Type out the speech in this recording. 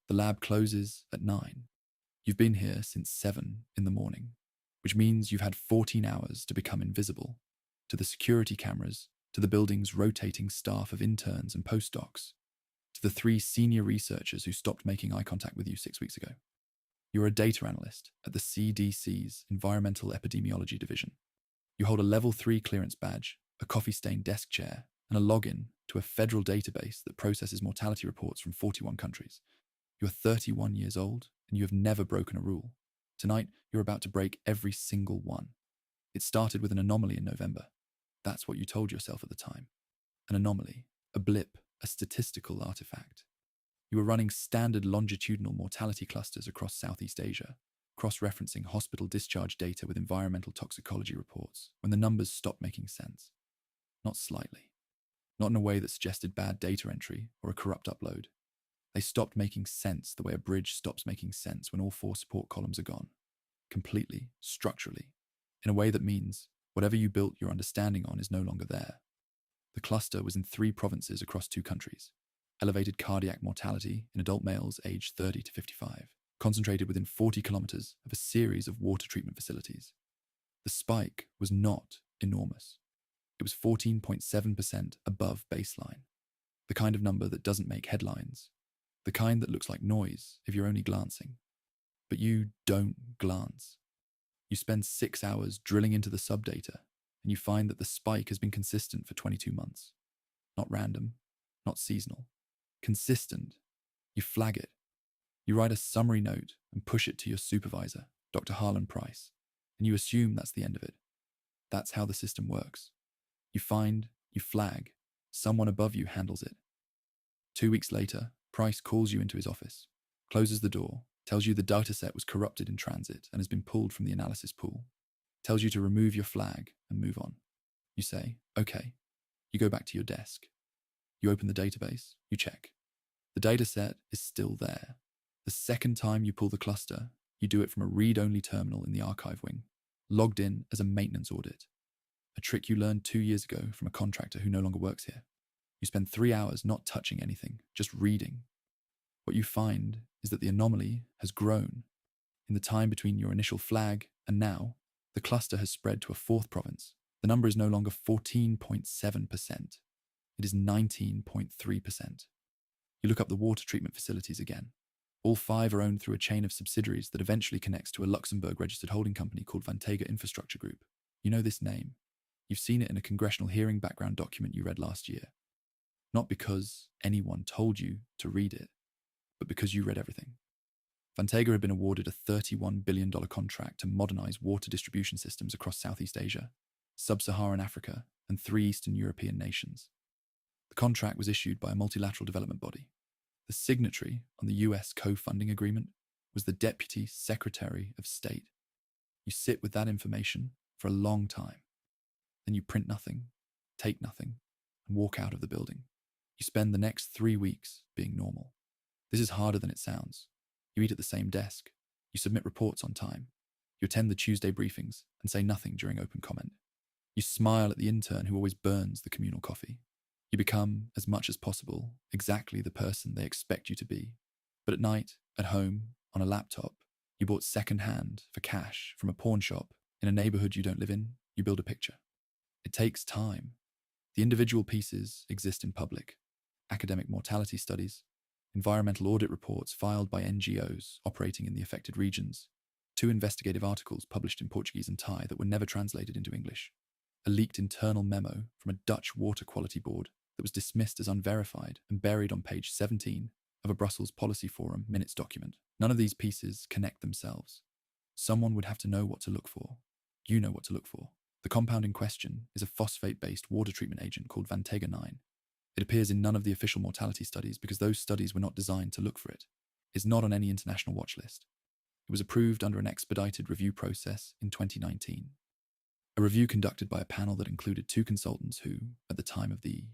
The lab closes at 9. You've been here since 7 in the morning, which means you've had 14 hours to become invisible to the security cameras, to the building's rotating staff of interns and postdocs, to the 3 senior researchers who stopped making eye contact with you 6 weeks ago. You're a data analyst at the CDC's Environmental Epidemiology Division. You hold a Level 3 clearance badge, a coffee-stained desk chair, and a login to a federal database that processes mortality reports from 41 countries. You're 31 years old, and you have never broken a rule. Tonight, you're about to break every single one. It started with an anomaly in November. That's what you told yourself at the time. An anomaly, a blip, a statistical artifact. You were running standard longitudinal mortality clusters across Southeast Asia, cross-referencing hospital discharge data with environmental toxicology reports when the numbers stopped making sense. Not slightly. Not in a way that suggested bad data entry or a corrupt upload. They stopped making sense the way a bridge stops making sense when all 4 support columns are gone. Completely, structurally, in a way that means whatever you built your understanding on is no longer there. The cluster was in 3 provinces across 2 countries. Elevated cardiac mortality in adult males aged 30 to 55, concentrated within 40 kilometers of a series of water treatment facilities. The spike was not enormous. It was 14.7% above baseline, the kind of number that doesn't make headlines, the kind that looks like noise if you're only glancing. But you don't glance. You spend 6 hours drilling into the subdata, and you find that the spike has been consistent for 22 months. Not random, not seasonal. Consistent. You flag it. You write a summary note and push it to your supervisor, Dr. Harlan Price, and you assume that's the end of it. That's how the system works. You find, you flag, someone above you handles it. 2 weeks later, Price calls you into his office, closes the door, tells you the dataset was corrupted in transit and has been pulled from the analysis pool, tells you to remove your flag and move on. You say, okay. You go back to your desk. You open the database, you check. The dataset is still there. The second time you pull the cluster, you do it from a read-only terminal in the archive wing, logged in as a maintenance audit. A trick you learned 2 years ago from a contractor who no longer works here. You spend 3 hours not touching anything, just reading. What you find is that the anomaly has grown. In the time between your initial flag and now, the cluster has spread to a 4th province. The number is no longer 14.7%. It is 19.3%. You look up the water treatment facilities again. All 5 are owned through a chain of subsidiaries that eventually connects to a Luxembourg-registered holding company called Vantega Infrastructure Group. You know this name. You've seen it in a congressional hearing background document you read last year. Not because anyone told you to read it, but because you read everything. Vantega had been awarded a $31 billion contract to modernize water distribution systems across Southeast Asia, Sub-Saharan Africa, and 3 Eastern European nations. The contract was issued by a multilateral development body. The signatory on the US co-funding agreement was the Deputy Secretary of State. You sit with that information for a long time. Then you print nothing, take nothing, and walk out of the building. You spend the next 3 weeks being normal. This is harder than it sounds. You eat at the same desk. You submit reports on time. You attend the Tuesday briefings and say nothing during open comment. You smile at the intern who always burns the communal coffee. You become, as much as possible, exactly the person they expect you to be. But at night, at home, on a laptop, you bought second-hand for cash from a pawn shop in a neighborhood you don't live in, you build a picture. It takes time. The individual pieces exist in public. Academic mortality studies, environmental audit reports filed by NGOs operating in the affected regions, 2 investigative articles published in Portuguese and Thai that were never translated into English, a leaked internal memo from a Dutch water quality board that was dismissed as unverified and buried on page 17 of a Brussels Policy Forum minutes document. None of these pieces connect themselves. Someone would have to know what to look for. You know what to look for. The compound in question is a phosphate-based water treatment agent called Vantega 9. It appears in none of the official mortality studies because those studies were not designed to look for it. It's not on any international watch list. It was approved under an expedited review process in 2019. A review conducted by a panel that included 2 consultants who, at the time of the